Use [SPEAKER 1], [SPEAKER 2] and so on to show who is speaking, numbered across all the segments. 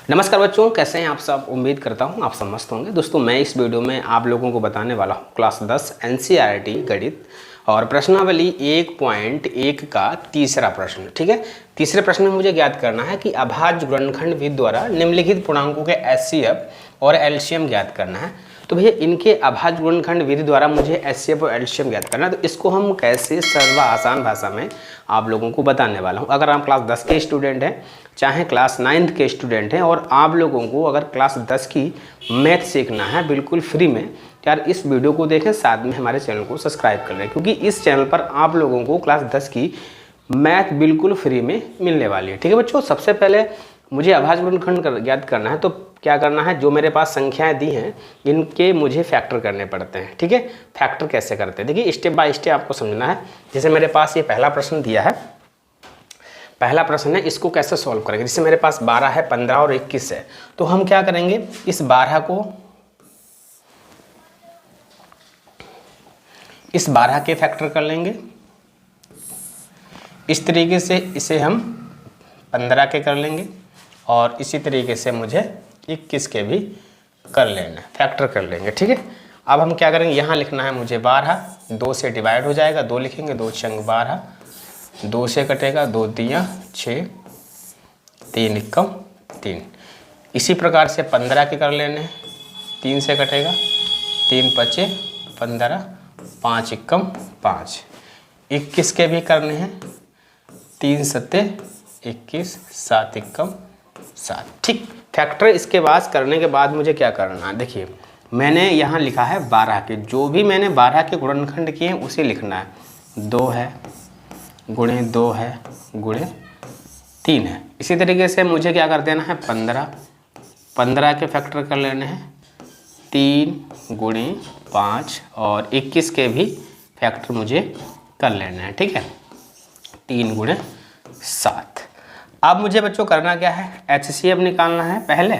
[SPEAKER 1] नमस्कार बच्चों, कैसे हैं आप सब। उम्मीद करता हूं आप सब मस्त होंगे। दोस्तों मैं इस वीडियो में आप लोगों को बताने वाला हूं क्लास 10 एनसीईआरटी गणित और प्रश्नावली 1.1 का तीसरा प्रश्न। ठीक है, तीसरे प्रश्न में मुझे ज्ञात करना है कि अभाज्य गुणनखंड विधि द्वारा निम्नलिखित पूर्णांकों के एचसीएफ और एलसीएम ज्ञात करना है। तो भैया इनके अभाज्य गुणनखंड विधि द्वारा मुझे एचसीएफ और एलसीएम ज्ञात करना है। तो इसको हम कैसे सरल व आसान भाषा में आप लोगों को बताने वाला हूँ। अगर आप क्लास 10 के स्टूडेंट हैं, चाहे क्लास 9th के स्टूडेंट हैं और आप लोगों को अगर क्लास 10 की मैथ सीखना है बिल्कुल फ्री में, तो यार इस वीडियो को देखें, साथ में हमारे चैनल को सब्सक्राइब कर लें, क्योंकि इस चैनल पर आप लोगों को क्लास 10 की मैथ बिल्कुल फ्री में मिलने वाली है। ठीक है बच्चों, सबसे पहले मुझे अभाज्य गुणनखंड ज्ञात करना है। तो क्या करना है, जो मेरे पास संख्याएं दी हैं इनके मुझे फैक्टर करने पड़ते हैं। ठीक है, फैक्टर कैसे करते हैं देखिए, स्टेप बाय स्टेप आपको समझना है। जैसे मेरे पास ये पहला प्रश्न दिया है, पहला प्रश्न है, इसको कैसे सॉल्व करेंगे। जैसे मेरे पास 12 है, 15 और 21 है, तो हम क्या करेंगे, इस 12 के फैक्टर कर लेंगे। इस तरीके से इसे हम 15 के कर लेंगे और इसी तरीके से मुझे 21 के भी कर लेना है, फैक्टर कर लेंगे। ठीक है, अब हम क्या करेंगे, यहाँ लिखना है मुझे 12, 2 से डिवाइड हो जाएगा, 2 लिखेंगे, 2 छंग 12, 2 से कटेगा, 2 तियाँ 6, 3 इक्कम 3। इसी प्रकार से 15 के कर लेने हैं, 3 से कटेगा, 3 पचे 15, 5 इक्कम 5। 21 के भी करने हैं, 3 सत्ते 21, 7 इक्कम 7। ठीक, फैक्टर इसके बाद करने के बाद मुझे क्या करना है, देखिए मैंने यहाँ लिखा है 12 के, जो भी मैंने 12 के गुणनखंड किए हैं उसे लिखना है। 2 है गुणे 2 है गुणे 3 है। इसी तरीके से मुझे क्या कर देना है, 15 के फैक्टर कर लेने हैं, 3 गुणे 5 और 21 के भी फैक्टर मुझे कर लेना है। ठीक है, 3 गुणे 7। अब मुझे बच्चों करना क्या है, एचसीएफ निकालना है पहले,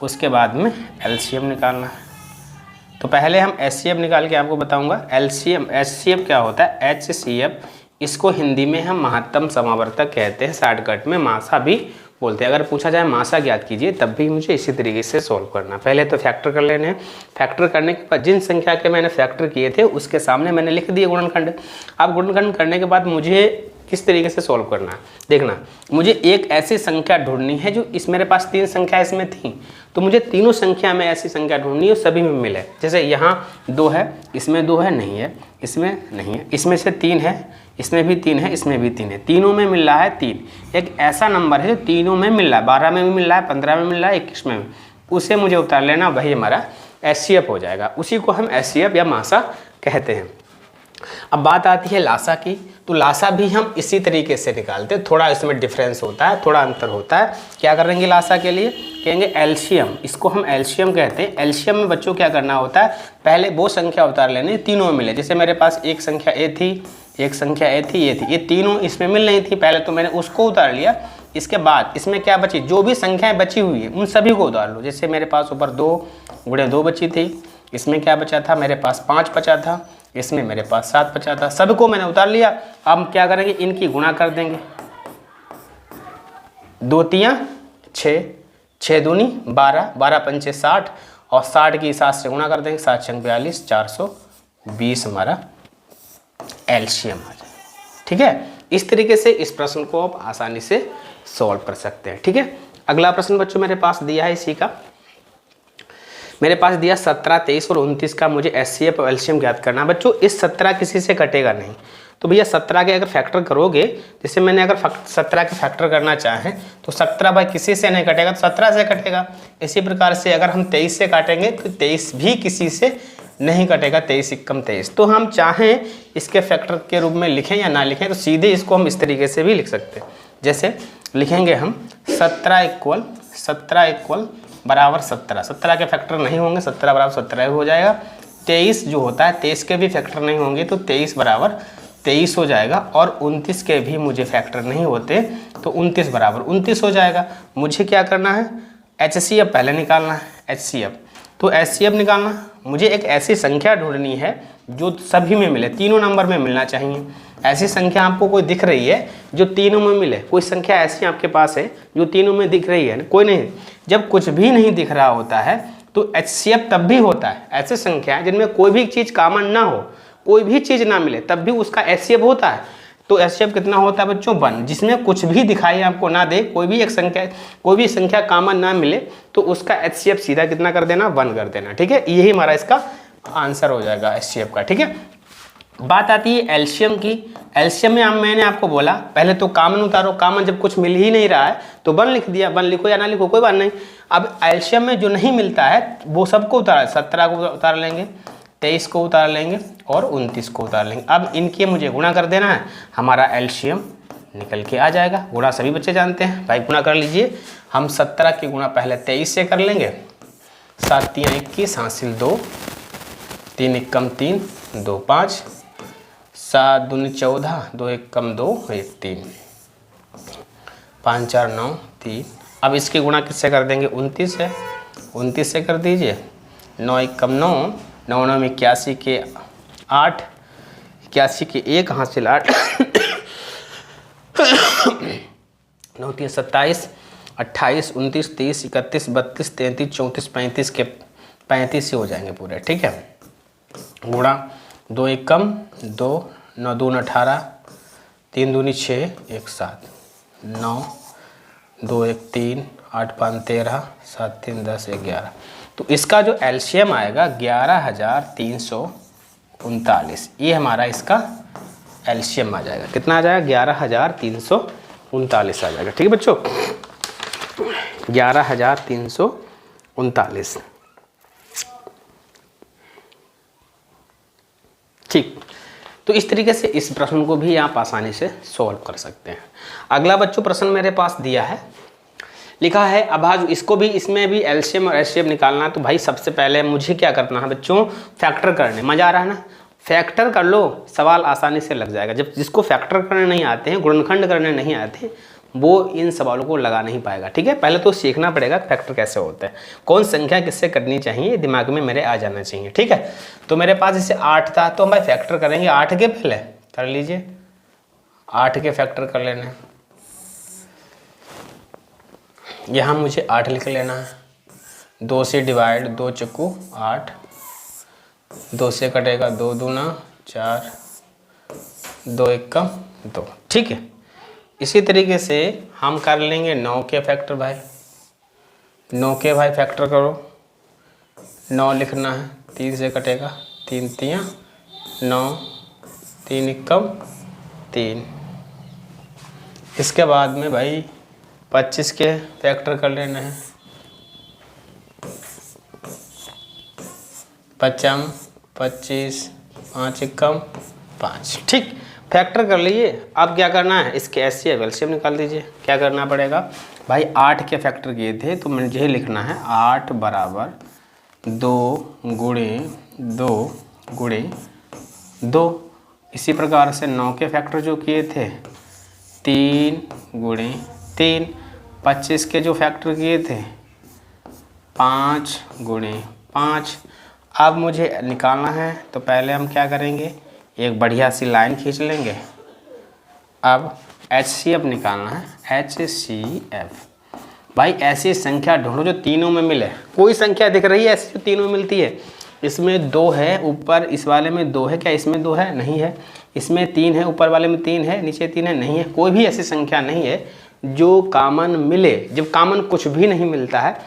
[SPEAKER 1] उसके बाद में एलसीएम निकालना है। तो पहले हम एचसीएफ निकाल के आपको बताऊंगा। एलसीएम एचसीएफ क्या होता है, एचसीएफ इसको हिंदी में हम महत्तम समावर्तक कहते हैं, शॉर्टकट में मासा भी बोलते हैं। अगर पूछा जाए मासा ज्ञात कीजिए, तब भी मुझे इसी तरीके से सॉल्व करना। पहले तो फैक्टर कर लेने हैं, फैक्टर करने के बाद जिन संख्या के मैंने फैक्टर किए थे उसके सामने मैंने लिख दिए गुणनखंड। अब गुणनखंड करने के बाद मुझे किस तरीके से सॉल्व करना है, देखना, मुझे एक ऐसी संख्या ढूंढनी है जो मेरे पास 3 संख्या इसमें थी, तो मुझे तीनों संख्या में ऐसी संख्या ढूंढनी है सभी में मिले। जैसे यहाँ 2 है, इसमें 2 है, नहीं है, इसमें नहीं है, इसमें से 3 है, इसमें भी 3 है, इसमें भी 3 है, तीनों में मिल रहा है 3। एक ऐसा नंबर है जो तीनों में मिल रहा है, 12 में भी मिल रहा है, 15 में मिल रहा है, 21 में भी, उसे मुझे उतार लेना, वही हमारा एचसीएफ हो जाएगा। उसी को हम एचसीएफ या मासा कहते हैं। अब बात आती है लासा की, तो लासा भी हम इसी तरीके से निकालते हैं, थोड़ा इसमें डिफरेंस होता है, थोड़ा अंतर होता है। क्या करेंगे लासा के लिए, कहेंगे एलसीएम, इसको हम एलसीएम कहते हैं। एलसीएम में बच्चों क्या करना होता है, पहले वो संख्या उतार लेनी, तीनों में मिले। जैसे मेरे पास एक संख्या ए थी, एक संख्या ए थी, ये थी, ये तीनों इसमें मिल रही थी, पहले तो मैंने उसको उतार लिया। इसके बाद इसमें क्या बची, जो भी संख्याएँ बची हुई है उन सभी को उतार लो। जैसे मेरे पास ऊपर 2 गुणे 2 बची थी, इसमें क्या बचा था, मेरे पास 5 बचा था, इसमें मेरे पास 7 बचा था, सबको मैंने उतार लिया। अब हम क्या करेंगे, इनकी गुणा कर देंगे, 2 तियाँ 6, 6 दूनी 12, 12 पंचे 60 और 60 की 7 से गुणा कर देंगे, 7 छंग 42, 420 हमारा एलसीएम आ जाए। ठीक है, इस तरीके से इस प्रश्न को आप आसानी से सॉल्व कर सकते हैं। ठीक है, अगला प्रश्न बच्चों मेरे पास दिया है, इसी का मेरे पास दिया 17, 23 और 29 का मुझे एचसीएफ और एलसीएम ज्ञात करना। बच्चों इस 17 किसी से कटेगा नहीं, तो भैया 17 के अगर फैक्टर करोगे, जैसे मैंने अगर 17 के फैक्टर करना चाहें तो 17 भाई किसी से नहीं कटेगा, तो 17 से कटेगा। इसी प्रकार से अगर हम 23 से काटेंगे तो 23 भी किसी से नहीं कटेगा, 23 इक्कम 23। तो हम चाहें इसके फैक्टर के रूप में लिखें या ना लिखें, तो सीधे इसको हम इस तरीके से भी लिख सकते हैं। जैसे लिखेंगे हम 17 इक्वल बराबर 17, 17 के फैक्टर नहीं होंगे, 17 बराबर 17 हो जाएगा। 23 जो होता है 23 के भी फैक्टर नहीं होंगे, तो 23 बराबर 23 हो जाएगा। और 29 के भी मुझे फैक्टर नहीं होते, तो 29 बराबर 29 हो जाएगा। मुझे क्या करना है, एचसीएफ पहले निकालना है। एचसीएफ तो एचसीएफ निकालना, मुझे एक ऐसी संख्या ढूंढनी है जो सभी में मिले, तीनों नंबर में मिलना चाहिए। ऐसी संख्या आपको कोई दिख रही है जो तीनों में मिले, कोई संख्या ऐसी आपके पास है जो तीनों में दिख रही है, कोई नहीं, जब कुछ भी नहीं दिख रहा होता है तो HCF तब भी होता है। ऐसे संख्या है जिनमें कोई भी चीज़ कॉमन ना हो, कोई भी चीज़ ना मिले, तब भी उसका HCF होता है। तो HCF कितना होता है बच्चों? 1। जिसमें कुछ भी दिखाई आपको ना दे, कोई भी संख्या कॉमन ना मिले, तो उसका HCF सीधा कितना कर देना? 1 कर देना। ठीक है, यही हमारा इसका आंसर हो जाएगा HCF का। ठीक है, बात आती है एलसीएम की। एलसीएम में मैंने आपको बोला पहले तो कॉमन उतारो, कॉमन जब कुछ मिल ही नहीं रहा है तो 1 लिख दिया, 1 लिखो या ना लिखो कोई बात नहीं। अब एलसीएम में जो नहीं मिलता है वो सबको उतारा, 17 को उतार लेंगे, 23 को उतार लेंगे और 29 को उतार लेंगे। अब इनके मुझे गुणा कर देना है, हमारा एलसीएम निकल के आ जाएगा। गुणा सभी बच्चे जानते हैं भाई, गुणा कर लीजिए। हम 17 के गुणा पहले 23 से कर लेंगे, 7 3 21 हासिल 2, 3 एकम 3, 2 5, 7 दूनी 14, 2 एकम 2, 1 3, 5 4 9 3। अब इसकी गुणा किससे कर देंगे? 29 है, 29 से कर दीजिए। 9 एकम 9, 9 9 में 81 के 8, 81 के 1 हासिल 8, 9 3 27, 28 29 30 31 32 33 34 35 के 35 ही हो जाएंगे पूरे। ठीक है, गुणा 2 एकम 2, 9 दून 18, 3 दूनी 6, 1 7, 9 2 1 3, 8 5 13, 7 3 10 11। तो इसका जो एलसीएम आएगा 11,339, ये हमारा इसका एलसीएम आ जाएगा। कितना आ जाएगा? 11,339 आ जाएगा। ठीक है बच्चों, 11,339। ठीक, तो इस तरीके से इस प्रश्न को भी आप आसानी से सॉल्व कर सकते हैं। अगला बच्चों प्रश्न मेरे पास दिया है, लिखा है अब आज इसको भी, इसमें भी एलसीएम और एचसीएफ निकालना है। तो भाई सबसे पहले मुझे क्या करना है बच्चों? फैक्टर करने। मजा आ रहा है ना? फैक्टर कर लो, सवाल आसानी से लग जाएगा। जब जिसको फैक्टर करने नहीं आते हैं, गुणनखंड करने नहीं आते, वो इन सवालों को लगा नहीं पाएगा। ठीक है, पहले तो सीखना पड़ेगा फैक्टर कैसे होता है, कौन संख्या किससे करनी चाहिए, दिमाग में मेरे आ जाना चाहिए। ठीक है, तो मेरे पास जैसे 8 था तो हम भाई फैक्टर करेंगे 8 के, पहले कर लीजिए 8 के फैक्टर कर लेना है। यहाँ मुझे 8 लिख लेना है, 2 से डिवाइड, 2 चक्कू 8, 2 से कटेगा 2 दूना 4, 2 एकम 2। ठीक है, इसी तरीके से हम कर लेंगे 9 के फैक्टर भाई। 9 के भाई फैक्टर करो, 9 लिखना है, 3 से कटेगा 3 3 9, 3 एकम 3। इसके बाद में भाई 25 के फैक्टर कर लेना है, 55 25, 5 एकम 5। ठीक, फैक्टर कर लीजिए। अब क्या करना है? इसके एचसीएफ एलसीएम निकाल दीजिए। क्या करना पड़ेगा भाई? 8 के फैक्टर किए थे तो मुझे लिखना है 8 बराबर 2 गुणे 2 गुणे 2। इसी प्रकार से 9 के फैक्टर जो किए थे 3 गुणे 3। 25 के जो फैक्टर किए थे 5 गुणे 5। अब मुझे निकालना है तो पहले हम क्या करेंगे? एक बढ़िया सी लाइन खींच लेंगे। अब HCF निकालना है, HCF। भाई ऐसी संख्या ढूंढो जो तीनों में मिले। कोई संख्या दिख रही है ऐसी जो तीनों में मिलती है? इसमें 2 है, ऊपर इस वाले में 2 है, क्या इसमें 2 है? नहीं है। इसमें 3 है, ऊपर वाले में 3 है, नीचे 3 है, नहीं है। कोई भी ऐसी संख्या नहीं है जो कॉमन मिले। जब कॉमन कुछ भी नहीं मिलता है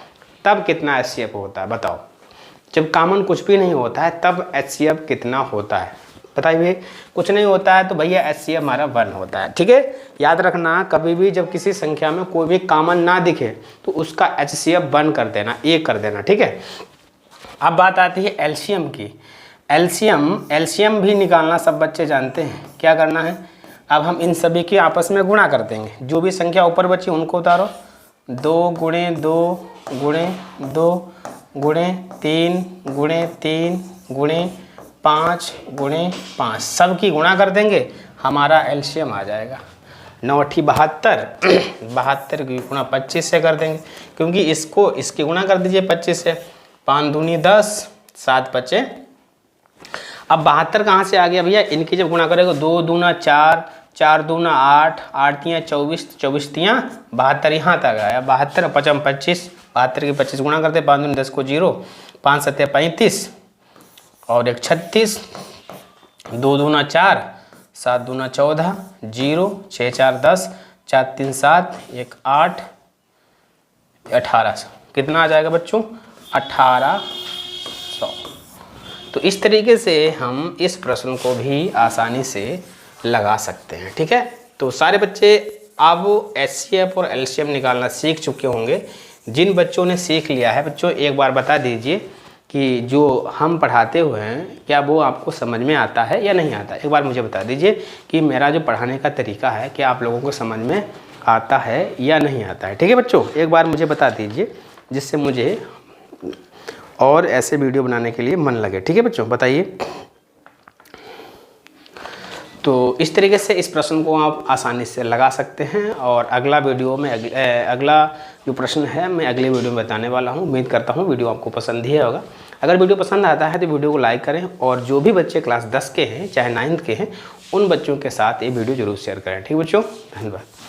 [SPEAKER 1] तब कितना HCF होता है बताओ? जब कॉमन कुछ भी नहीं होता है तब HCF कितना होता है बताइए? कुछ नहीं होता है तो भैया HCF हमारा 1 होता है। ठीक है, याद रखना, कभी भी जब किसी संख्या में कोई भी कॉमन ना दिखे तो उसका HCF 1 कर देना, 1 कर देना। ठीक है, अब बात आती है एलसीएम की। एलसीएम भी निकालना सब बच्चे जानते हैं। क्या करना है? अब हम इन सभी के आपस में गुणा कर देंगे। जो भी संख्या ऊपर बची उनको उतारो। 2 गुणे 2 गुणे 2 गुणे 3 गुणे 3 गुणे 5 गुणे 5, सब की गुणा कर देंगे, हमारा एलसीएम आ जाएगा 9 8 72। 72 की गुणा 25 से कर देंगे, क्योंकि इसको इसकी गुणा कर दीजिए 25 से। 5 दूनी 10, 7 बचे। अब 72 कहाँ से आ गया भैया? इनकी जब गुणा करेगा 2 दूना 4, 4 दूना 8, 8 तियाँ 24, 24 तियाँ 72 यहाँ तक आया। 72 55 25, 72 के 25 गुणा करते, 5 दूनी 10 को 0, 5 सत्ते 35 और 1 36, 2 दूना 4, 7 दूना 14, 0, 6 4 10, 4 3 7, 1 8, 1800। कितना आ जाएगा बच्चों? 1800। तो इस तरीके से हम इस प्रश्न को भी आसानी से लगा सकते हैं। ठीक है, तो सारे बच्चे अब एचसीएफ और एलसीएम निकालना सीख चुके होंगे। जिन बच्चों ने सीख लिया है बच्चों, एक बार बता दीजिए कि जो हम पढ़ाते हुए हैं क्या वो आपको समझ में आता है या नहीं आता। एक बार मुझे बता दीजिए कि मेरा जो पढ़ाने का तरीका है क्या आप लोगों को समझ में आता है या नहीं आता है। ठीक है बच्चों, एक बार मुझे बता दीजिए जिससे मुझे और ऐसे वीडियो बनाने के लिए मन लगे। ठीक है बच्चों, बताइए। तो इस तरीके से इस प्रश्न को आप आसानी से लगा सकते हैं और अगला वीडियो में अगला जो प्रश्न है मैं अगले वीडियो में बताने वाला हूं। उम्मीद करता हूं वीडियो आपको पसंद ही होगा। अगर वीडियो पसंद आता है तो वीडियो को लाइक करें और जो भी बच्चे क्लास 10 के हैं चाहे 9th के हैं उन बच्चों के साथ ये वीडियो जरूर शेयर करें। ठीक है बच्चों, धन्यवाद।